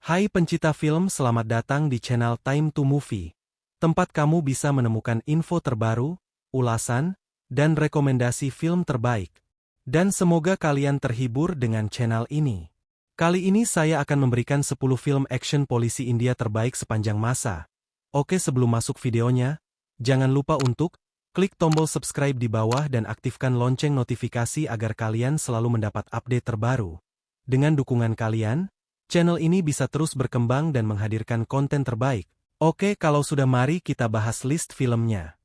Hai pencipta film, selamat datang di channel Time to Movie. Tempat kamu bisa menemukan info terbaru, ulasan, dan rekomendasi film terbaik. Dan semoga kalian terhibur dengan channel ini. Kali ini saya akan memberikan 10 film action polisi India terbaik sepanjang masa. Oke, sebelum masuk videonya, jangan lupa untuk klik tombol subscribe di bawah dan aktifkan lonceng notifikasi agar kalian selalu mendapat update terbaru. Dengan dukungan kalian, channel ini bisa terus berkembang dan menghadirkan konten terbaik. Oke, kalau sudah mari kita bahas list filmnya.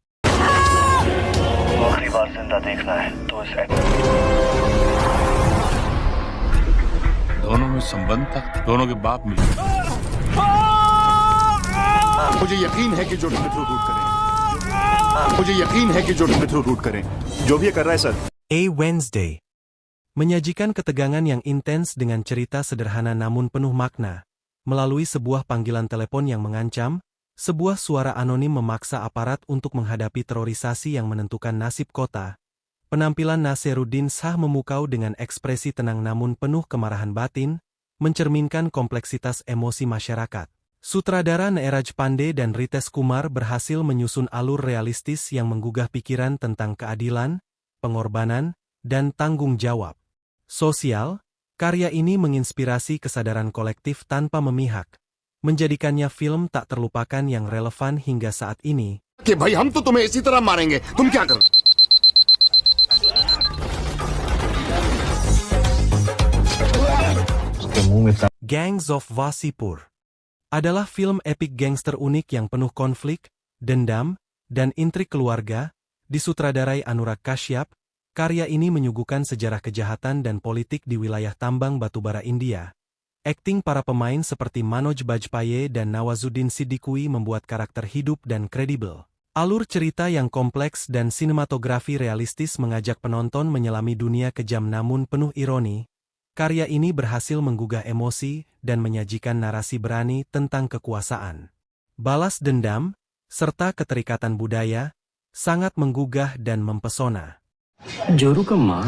दोनों में संबंध था, दोनों के बाप मिले। मुझे यकीन है कि जो मित्र रूट करें, मुझे यकीन है कि जो मित्र रूट करें, जो भी ये कर रहा है sir. A Wednesday menyajikan ketegangan yang intens dengan cerita sederhana namun penuh makna. Melalui sebuah panggilan telepon yang mengancam, sebuah suara anonim memaksa aparat untuk menghadapi terorisasi yang menentukan nasib kota. Penampilan Naseeruddin Shah memukau dengan ekspresi tenang namun penuh kemarahan batin, mencerminkan kompleksitas emosi masyarakat. Sutradara Neeraj Pandey dan Ritesh Kumar berhasil menyusun alur realistis yang menggugah pikiran tentang keadilan, pengorbanan, dan tanggung jawab sosial. Karya ini menginspirasi kesadaran kolektif tanpa memihak, menjadikannya film tak terlupakan yang relevan hingga saat ini. कि भाई हम तो तुम्हें इसी तरह मारेंगे, तुम क्या करो? Gangs of Wasseypur adalah film epik gangster unik yang penuh konflik, dendam, dan intrik keluarga. Disutradarai Anurag Kashyap, karya ini menyuguhkan sejarah kejahatan dan politik di wilayah tambang batubara India. Akting para pemain seperti Manoj Bajpayee dan Nawazuddin Siddiqui membuat karakter hidup dan kredibel. Alur cerita yang kompleks dan sinematografi realistis mengajak penonton menyelami dunia kejam namun penuh ironi. Karya ini berhasil menggugah emosi dan menyajikan narasi berani tentang kekuasaan, balas dendam, serta keterikatan budaya, sangat menggugah dan mempesona. जोरू का माँ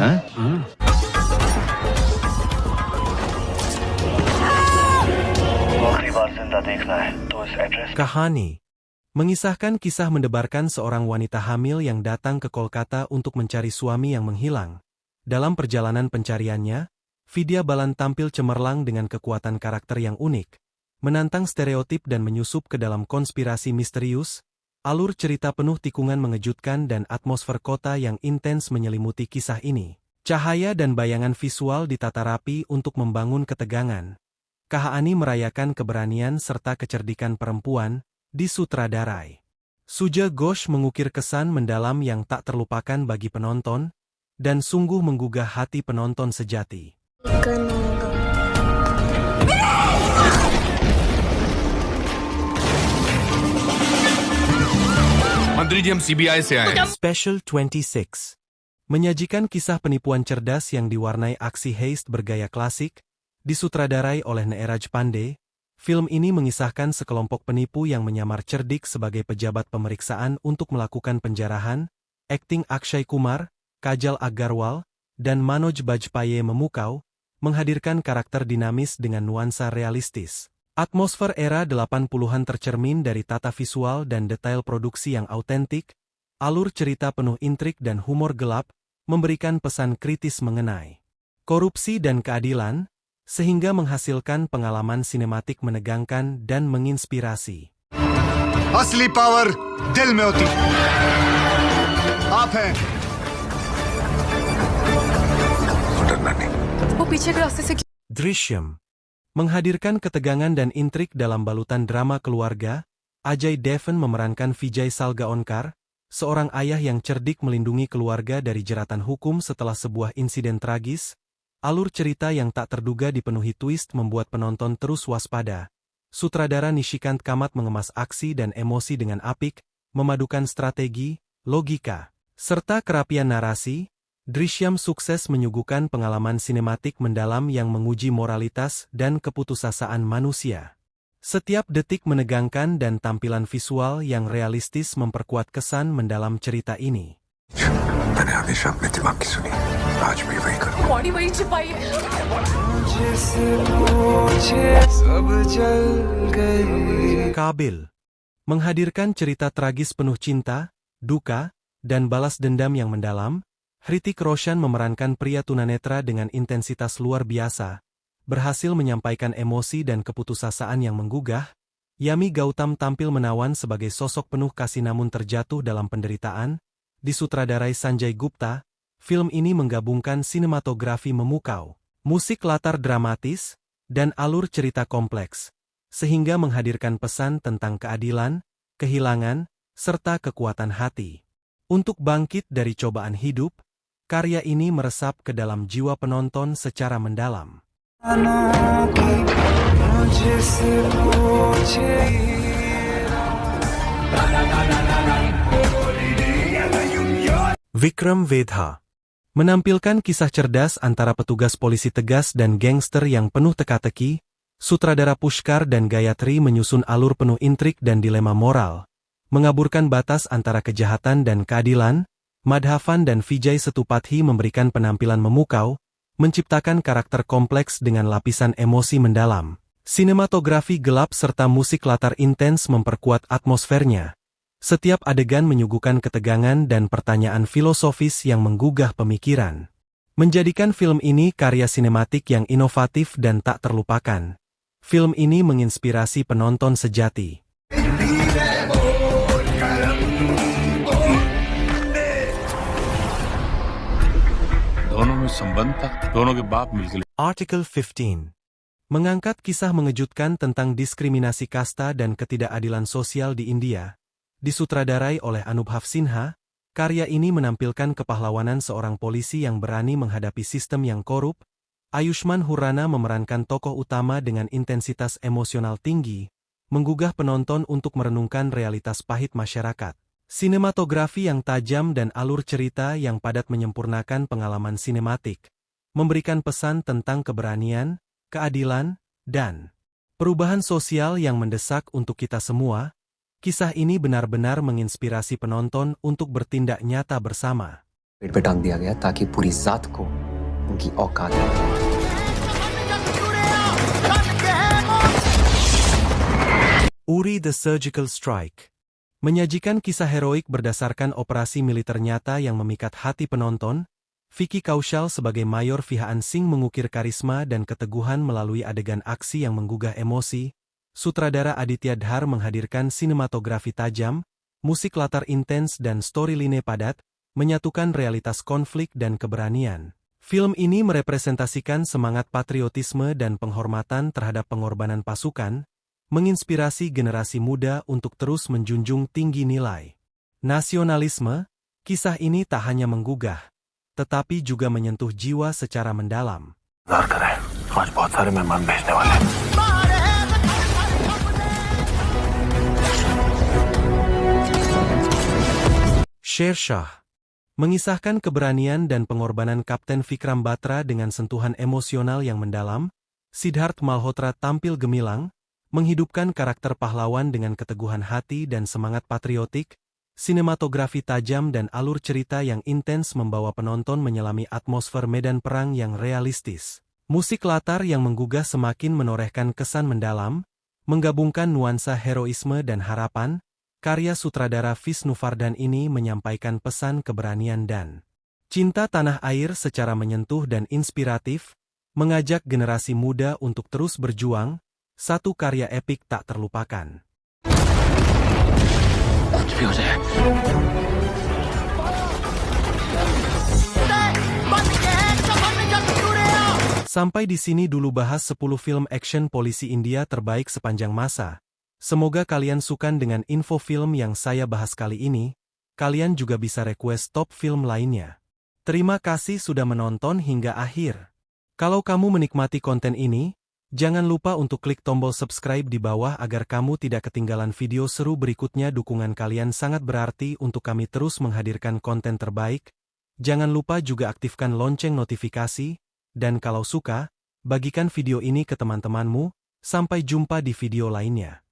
Kahani mengisahkan kisah mendebarkan seorang wanita hamil yang datang ke Kolkata untuk mencari suami yang menghilang. Dalam perjalanan pencariannya, Vidya Balan tampil cemerlang dengan kekuatan karakter yang unik, menantang stereotip dan menyusup ke dalam konspirasi misterius. Alur cerita penuh tikungan mengejutkan dan atmosfer kota yang intens menyelimuti kisah ini. Cahaya dan bayangan visual ditata rapi untuk membangun ketegangan. Kahani merayakan keberanian serta kecerdikan perempuan, disutradarai Suja Ghosh mengukir kesan mendalam yang tak terlupakan bagi penonton, dan sungguh menggugah hati penonton sejati. मंत्री जी हम सीबीआई से आए हैं। Special 26 menyajikan kisah penipuan cerdas yang diwarnai aksi heist bergaya klasik, disutradarai oleh Neeraj Pandey. Film ini mengisahkan sekelompok penipu yang menyamar cerdik sebagai pejabat pemeriksaan untuk melakukan penjarahan. Akting Akshay Kumar, Kajal Agarwal, dan Manoj Bajpayee memukau, menghadirkan karakter dinamis dengan nuansa realistis. Atmosfer era 80-an tercermin dari tata visual dan detail produksi yang autentik. Alur cerita penuh intrik dan humor gelap, memberikan pesan kritis mengenai korupsi dan keadilan, sehingga menghasilkan pengalaman sinematik menegangkan dan menginspirasi. असली पावर दिल में होती है। आप हैं। वो पीछे के रास्ते से Drishyam menghadirkan ketegangan dan intrik dalam balutan drama keluarga. Ajay Devgan memerankan Vijay Salgaonkar, seorang ayah yang cerdik melindungi keluarga dari jeratan hukum setelah sebuah insiden tragis. Alur cerita yang tak terduga dipenuhi twist membuat penonton terus waspada. Sutradara Nishikant Kamath mengemas aksi dan emosi dengan apik, memadukan strategi, logika, serta kerapian narasi. Drishyam sukses menyuguhkan pengalaman sinematik mendalam yang menguji moralitas dan keputusasaan manusia. Setiap detik menegangkan dan tampilan visual yang realistis memperkuat kesan mendalam cerita ini. मैंने हमेशा अपने दिमाग की सुनी, आज भी वही करूँ। बॉडी वही छिपाई है। Kabil menghadirkan cerita tragis penuh cinta, duka, dan balas dendam yang mendalam. Hrithik Roshan memerankan pria tunanetra dengan intensitas luar biasa, berhasil menyampaikan emosi dan keputusasaan yang menggugah. Yami Gautam tampil menawan sebagai sosok penuh kasih namun terjatuh dalam penderitaan. Disutradarai Sanjay Gupta, film ini menggabungkan sinematografi memukau, musik latar dramatis, dan alur cerita kompleks, sehingga menghadirkan pesan tentang keadilan, kehilangan, serta kekuatan hati. Untuk bangkit dari cobaan hidup, karya ini meresap ke dalam jiwa penonton secara mendalam. Vikram Vedha menampilkan kisah cerdas antara petugas polisi tegas dan gangster yang penuh teka-teki. Sutradara Pushkar dan Gayatri menyusun alur penuh intrik dan dilema moral, mengaburkan batas antara kejahatan dan keadilan. Madhavan dan Vijay Sethupathi memberikan penampilan memukau, menciptakan karakter kompleks dengan lapisan emosi mendalam. Sinematografi gelap serta musik latar intens memperkuat atmosfernya. Setiap adegan menyuguhkan ketegangan dan pertanyaan filosofis yang menggugah pemikiran, menjadikan film ini karya sinematik yang inovatif dan tak terlupakan. Film ini menginspirasi penonton sejati. दोनों में संबंध था, दोनों के बाप मिलकर। Article 15 mengangkat kisah mengejutkan tentang diskriminasi kasta dan ketidakadilan sosial di India. Disutradarai oleh Anubhav Sinha, karya ini menampilkan kepahlawanan seorang polisi yang berani menghadapi sistem yang korup. Ayushman Khurrana memerankan tokoh utama dengan intensitas emosional tinggi, menggugah penonton untuk merenungkan realitas pahit masyarakat. Sinematografi yang tajam dan alur cerita yang padat menyempurnakan pengalaman sinematik, memberikan pesan tentang keberanian, keadilan, dan perubahan sosial yang mendesak untuk kita semua. Kisah ini benar-benar menginspirasi penonton untuk bertindak nyata bersama. पेट पे टांग दिया गया ताकि पूरी जात को उनकी औकात है। Uri the Surgical Strike menyajikan kisah heroik berdasarkan operasi militer nyata yang memikat hati penonton. Vicky Kaushal sebagai Mayor Vihaan Singh mengukir karisma dan keteguhan melalui adegan aksi yang menggugah emosi. Sutradara Aditya Dhar menghadirkan sinematografi tajam, musik latar intens dan storyline padat, menyatukan realitas konflik dan keberanian. Film ini merepresentasikan semangat patriotisme dan penghormatan terhadap pengorbanan pasukan, menginspirasi generasi muda untuk terus menjunjung tinggi nilai nasionalisme. Kisah ini tak hanya menggugah, tetapi juga menyentuh jiwa secara mendalam. आज बहुत सारे मेहमान भेजने वाले हैं। Sher Shah mengisahkan keberanian dan pengorbanan Kapten Vikram Batra dengan sentuhan emosional yang mendalam. Siddharth Malhotra tampil gemilang, menghidupkan karakter pahlawan dengan keteguhan hati dan semangat patriotik. Sinematografi tajam dan alur cerita yang intens membawa penonton menyelami atmosfer medan perang yang realistis. Musik latar yang menggugah semakin menorehkan kesan mendalam, menggabungkan nuansa heroisme dan harapan. Karya sutradara Visnuvardhan ini menyampaikan pesan keberanian dan cinta tanah air secara menyentuh dan inspiratif, mengajak generasi muda untuk terus berjuang. Satu karya epik tak terlupakan. Sampai di sini dulu bahas 10 film action polisi India terbaik sepanjang masa. Semoga kalian suka dengan info film yang saya bahas kali ini. Kalian juga bisa request top film lainnya. Terima kasih sudah menonton hingga akhir. Kalau kamu menikmati konten ini, jangan lupa untuk klik tombol subscribe di bawah agar kamu tidak ketinggalan video seru berikutnya. Dukungan kalian sangat berarti untuk kami terus menghadirkan konten terbaik. Jangan lupa juga aktifkan lonceng notifikasi, dan kalau suka, bagikan video ini ke teman-temanmu. Sampai jumpa di video lainnya.